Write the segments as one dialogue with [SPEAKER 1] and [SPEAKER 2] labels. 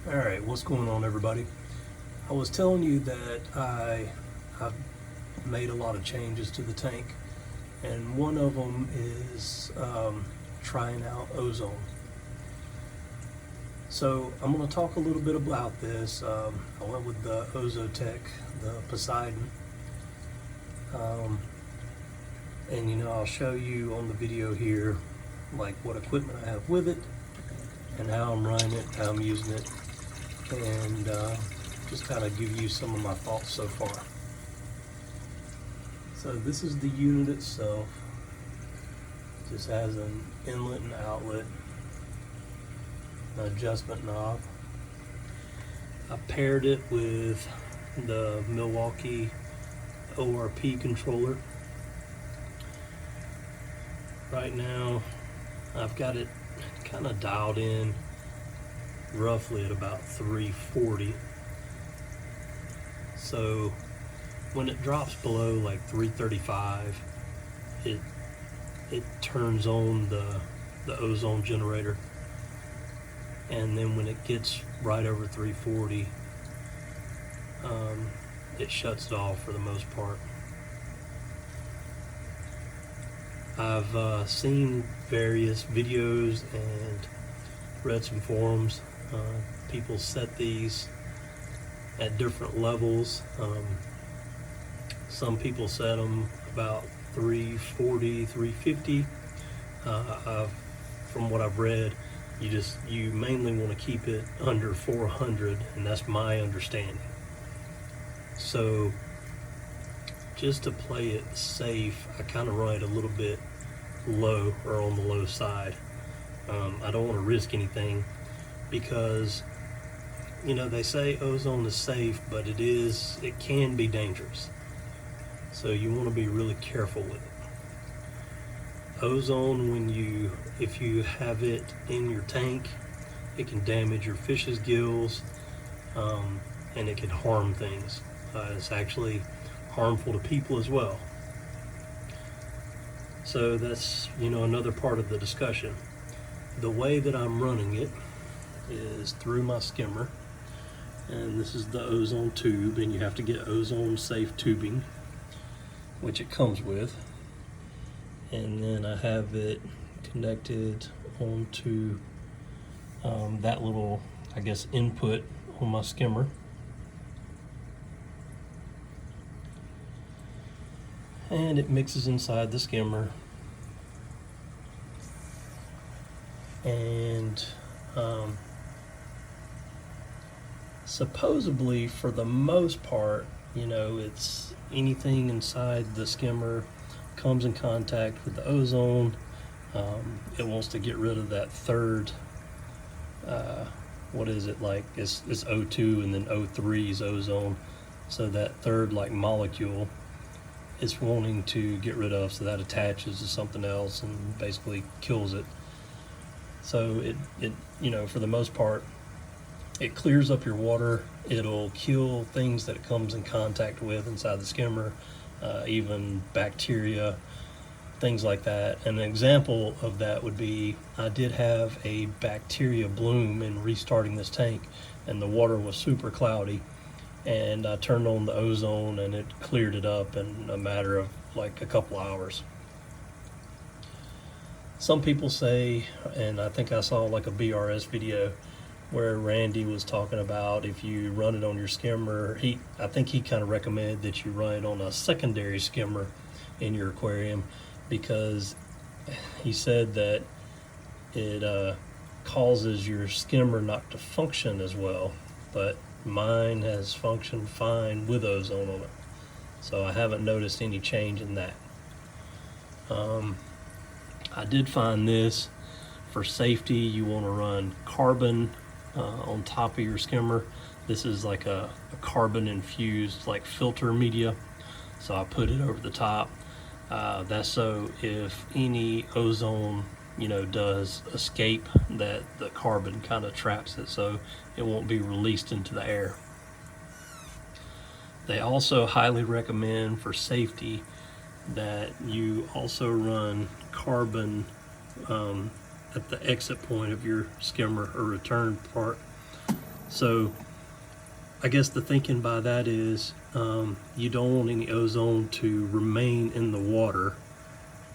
[SPEAKER 1] Alright, what's going on, everybody? I was telling you that I've made a lot of changes to the tank, and one of them is trying out ozone. So I'm going to talk a little bit about this. I went with the Ozotech, the Poseidon, and I'll show you on the video here like what equipment I have with it and how I'm running it, how I'm using it, and just kind of give you some of my thoughts so far. So this is the unit itself. Just has an inlet and outlet, an adjustment knob. I paired it with the Milwaukee ORP controller. Right now I've got it kind of dialed in roughly at about 340. So when it drops below like 335, it turns on the ozone generator, and then when it gets right over 340, it shuts it off for the most part. I've seen various videos and read some forums. People set these at different levels. Some people set them about 340, 350. From what I've read, you mainly want to keep it under 400, and that's my understanding. So just to play it safe, I kind of run it a little bit low, or on the low side. I don't want to risk anything because they say ozone is safe, but it can be dangerous. So you want to be really careful with it. Ozone, if you have it in your tank, it can damage your fish's gills, and it can harm things. It's actually harmful to people as well. So that's another part of the discussion. The way that I'm running it is through my skimmer, and this is the ozone tube, and you have to get ozone safe tubing, which it comes with. And then I have it connected onto that little, I guess, input on my skimmer. And it mixes inside the skimmer, and supposedly, for the most part, it's anything inside the skimmer comes in contact with the ozone. It wants to get rid of that third, what is it, like it's O2 and then O3 is ozone, so that third molecule it's wanting to get rid of, so that attaches to something else and basically kills it. So it for the most part, it clears up your water. It'll kill things that it comes in contact with inside the skimmer, even bacteria, things like that. An example of that would be, I did have a bacteria bloom in restarting this tank, and the water was super cloudy, and I turned on the ozone and it cleared it up in a matter of like a couple hours. Some people say, and I think I saw like a BRS video where Randy was talking about if you run it on your skimmer, I think he kind of recommended that you run it on a secondary skimmer in your aquarium, because he said that it causes your skimmer not to function as well. But mine has functioned fine with ozone on it, so I haven't noticed any change in that. I did find this, for safety, you want to run carbon on top of your skimmer. This is like a carbon infused like filter media, so I put it over the top. That's so if any ozone does escape, that the carbon kind of traps it, so it won't be released into the air. They also highly recommend, for safety, that you also run carbon at the exit point of your skimmer or return part, So I guess the thinking by that is you don't want any ozone to remain in the water.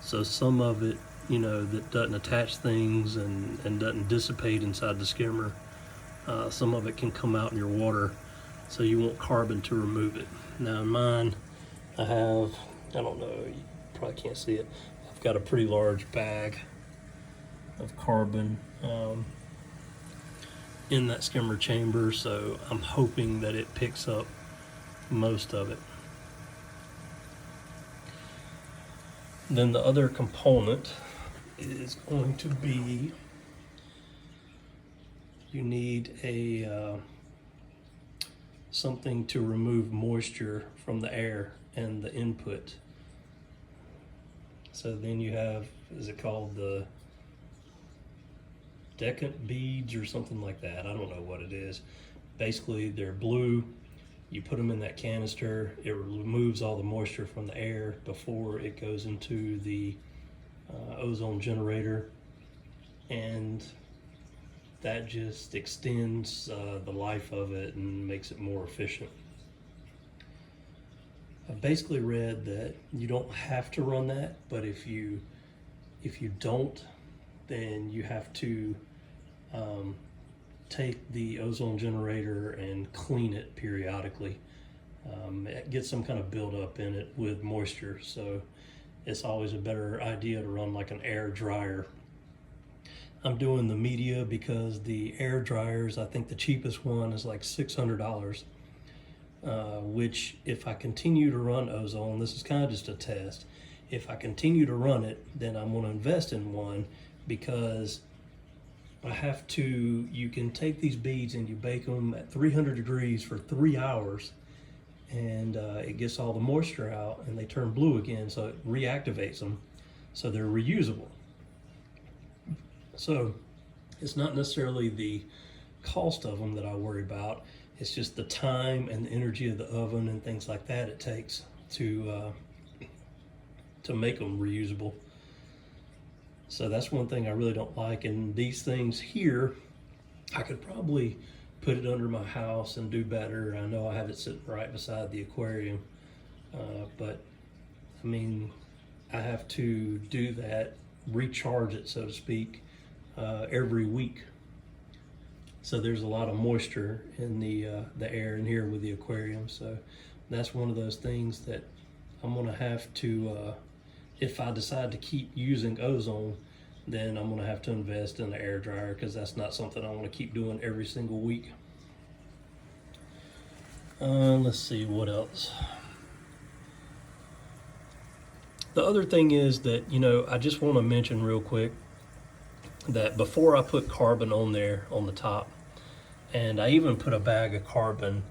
[SPEAKER 1] So some of it, you know, that doesn't attach things and doesn't dissipate inside the skimmer, some of it can come out in your water. So you want carbon to remove it. Now in mine, I have, I don't know, you probably can't see it. I've got a pretty large bag of carbon in that skimmer chamber, so I'm hoping that it picks up most of it. Then the other component is going to be, you need a something to remove moisture from the air and the input. So then you have, is it called the decant beads or something like that? I don't know what it is. Basically they're blue. You put them in that canister, it removes all the moisture from the air before it goes into the ozone generator, and that just extends the life of it and makes it more efficient. I've basically read that you don't have to run that, but if you don't, then you have to take the ozone generator and clean it periodically. Get some kind of buildup in it with moisture, so it's always a better idea to run like an air dryer. I'm doing the media because the air dryers, I think the cheapest one is like $600, which if I continue to run ozone, this is kind of just a test, if I continue to run it, then I'm going to invest in one, because I have to, you can take these beads and you bake them at 300 degrees for 3 hours, and it gets all the moisture out and they turn blue again, so it reactivates them, so they're reusable. So it's not necessarily the cost of them that I worry about, it's just the time and the energy of the oven and things like that it takes to make them reusable. So that's one thing I really don't like. And these things here, I could probably put it under my house and do better. I know I have it sitting right beside the aquarium, but I mean, I have to do that, recharge it, so to speak, every week. So there's a lot of moisture in the air in here with the aquarium. So that's one of those things that I'm gonna have to, if I decide to keep using ozone, then I'm gonna have to invest in the air dryer, because that's not something I wanna keep doing every single week. Let's see what else. The other thing is that, you know, I just wanna mention real quick that before I put carbon on there on the top, and I even put a bag of carbon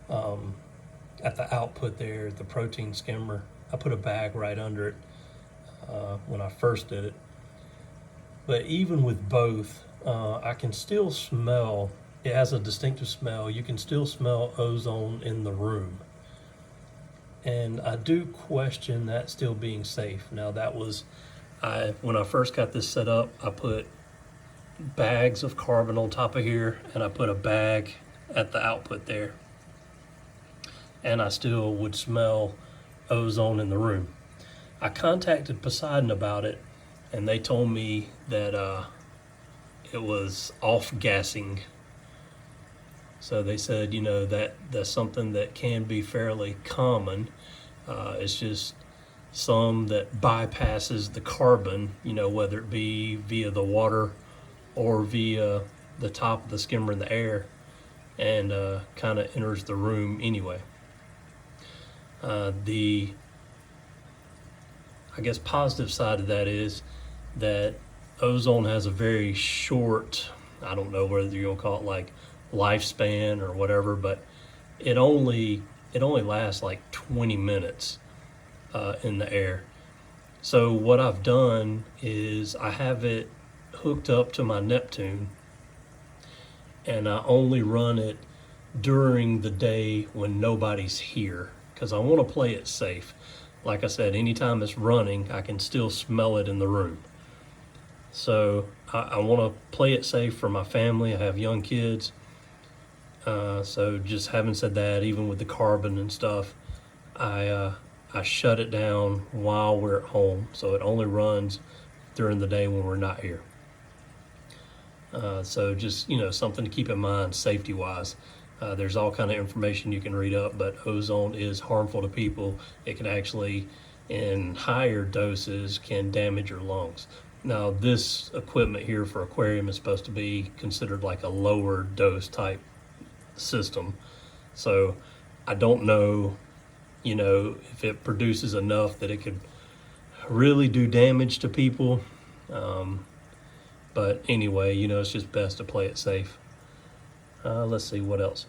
[SPEAKER 1] at the output there, the protein skimmer, I put a bag right under it when I first did it. But even with both, I can still smell, it has a distinctive smell, you can still smell ozone in the room. And I do question that still being safe. Now that was, when I first got this set up, I put bags of carbon on top of here, and I put a bag at the output there, and I still would smell ozone in the room. I contacted Poseidon about it, and they told me that it was off-gassing. So they said, you know, that's something that can be fairly common. It's just some that bypasses the carbon, you know, whether it be via the water or via the top of the skimmer in the air, and kind of enters the room anyway. The, I guess, positive side of that is that ozone has a very short, I don't know whether you're gonna call it like lifespan or whatever, but it only lasts like 20 minutes in the air. So what I've done is I have it hooked up to my Neptune, and I only run it during the day when nobody's here, because I want to play it safe. Like I said, anytime it's running, I can still smell it in the room. So I want to play it safe for my family. I have young kids, So just having said that, even with the carbon and stuff, I shut it down while we're at home, so it only runs during the day when we're not here. So just, something to keep in mind safety wise. There's all kind of information you can read up, but ozone is harmful to people. It can actually, in higher doses, can damage your lungs. Now this equipment here for aquarium is supposed to be considered like a lower dose type system. So I don't know, if it produces enough that it could really do damage to people. But anyway, it's just best to play it safe. Let's see what else.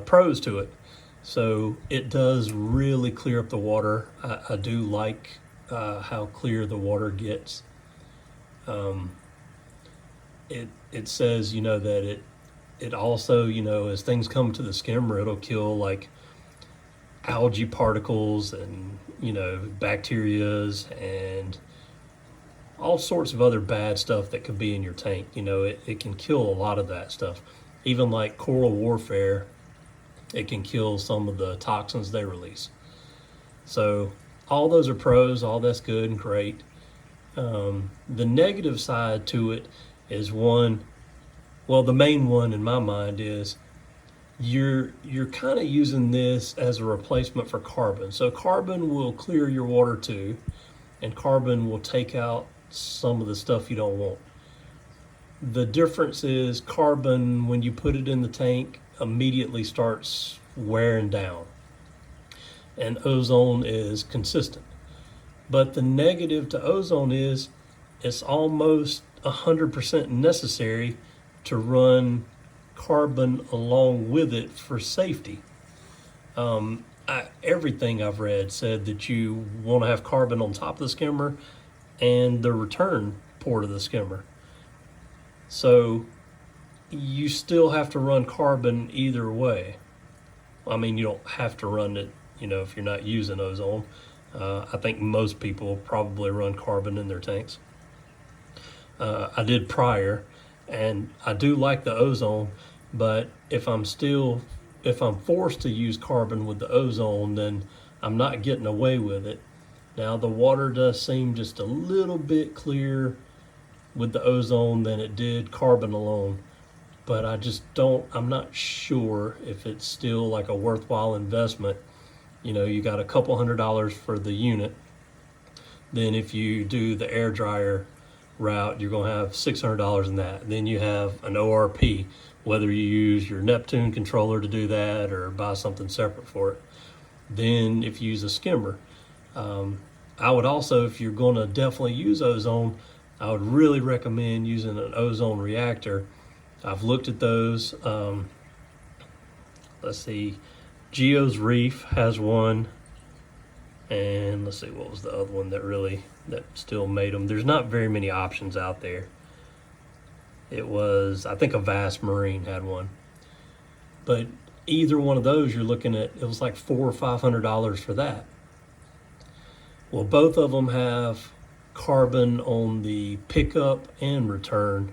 [SPEAKER 1] Pros to it. So it does really clear up the water. I do like how clear the water gets. It says, that it also, as things come to the skimmer, it'll kill like algae particles and, bacterias and all sorts of other bad stuff that could be in your tank. It can kill a lot of that stuff. Even like coral warfare, it can kill some of the toxins they release. So all those are pros, all that's good and great. The negative side to it is the main one in my mind is you're kind of using this as a replacement for carbon. So carbon will clear your water too, and carbon will take out some of the stuff you don't want. The difference is carbon, when you put it in the tank, immediately starts wearing down, and ozone is consistent. But the negative to ozone is it's almost 100% necessary to run carbon along with it for safety. Everything I've read said that you want to have carbon on top of the skimmer and the return port of the skimmer. So you still have to run carbon either way. I mean, you don't have to run it, if you're not using ozone. I think most people probably run carbon in their tanks. I did prior, and I do like the ozone, but if I'm forced to use carbon with the ozone, then I'm not getting away with it. Now the water does seem just a little bit clearer with the ozone than it did carbon alone, but I'm not sure if it's still like a worthwhile investment. You got a couple $100 for the unit. Then if you do the air dryer route, you're going to have $600 in that. Then you have an ORP, whether you use your Neptune controller to do that or buy something separate for it. Then if you use a skimmer, I would also, if you're going to definitely use ozone, I would really recommend using an ozone reactor. I've looked at those. Let's see, Geo's Reef has one, and let's see, what was the other one that still made them? There's not very many options out there. It was, I think, a Vast Marine had one, but either one of those you're looking at, it was like $400 or $500 for that. Well, both of them have carbon on the pickup and return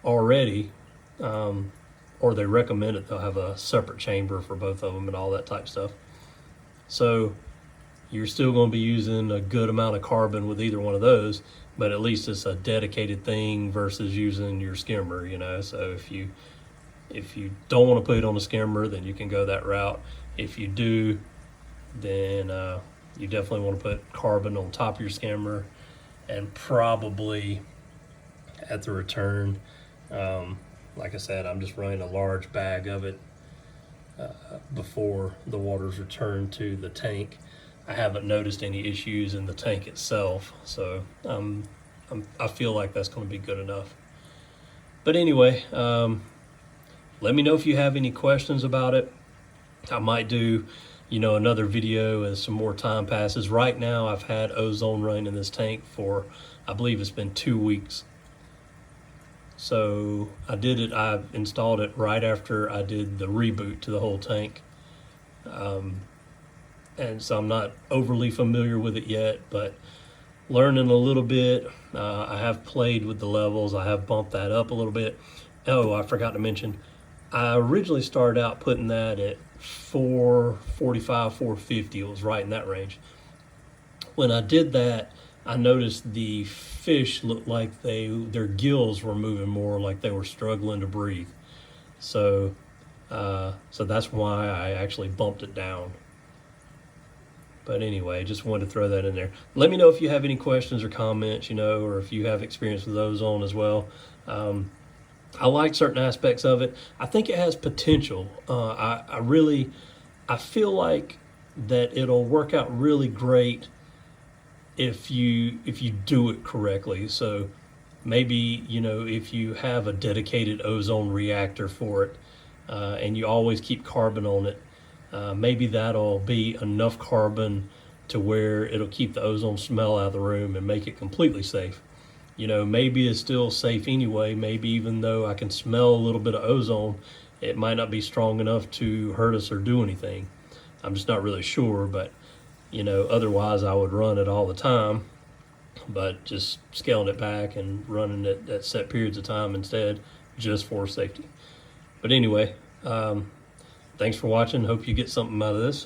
[SPEAKER 1] already, or they recommend it. They'll have a separate chamber for both of them and all that type stuff. So you're still going to be using a good amount of carbon with either one of those, but at least it's a dedicated thing versus using your skimmer, So if you don't want to put it on a skimmer, then you can go that route. If you do, then you definitely want to put carbon on top of your skimmer, and probably at the return, like I said, I'm just running a large bag of it before the water's returned to the tank. I haven't noticed any issues in the tank itself, so I feel like that's going to be good enough. But anyway, let me know if you have any questions about it. I might do another video as some more time passes. Right now I've had ozone running in this tank for, I believe it's been 2 weeks. So I installed it right after I did the reboot to the whole tank. And so I'm not overly familiar with it yet, but learning a little bit. I have played with the levels. I have bumped that up a little bit. Oh, I forgot to mention, I originally started out putting that at 445, 450. It was right in that range. When I did that, I noticed the fish looked like their gills were moving more, like they were struggling to breathe. So, so that's why I actually bumped it down. But anyway, just wanted to throw that in there. Let me know if you have any questions or comments, or if you have experience with ozone as well. I like certain aspects of it. I think it has potential. I feel like that it'll work out really great if you do it correctly. So maybe if you have a dedicated ozone reactor for it, and you always keep carbon on it, maybe that'll be enough carbon to where it'll keep the ozone smell out of the room and make it completely safe. Maybe it's still safe anyway. Maybe even though I can smell a little bit of ozone, it might not be strong enough to hurt us or do anything. I'm just not really sure, but otherwise I would run it all the time, but just scaling it back and running it at set periods of time instead, just for safety. But anyway, thanks for watching. Hope you get something out of this.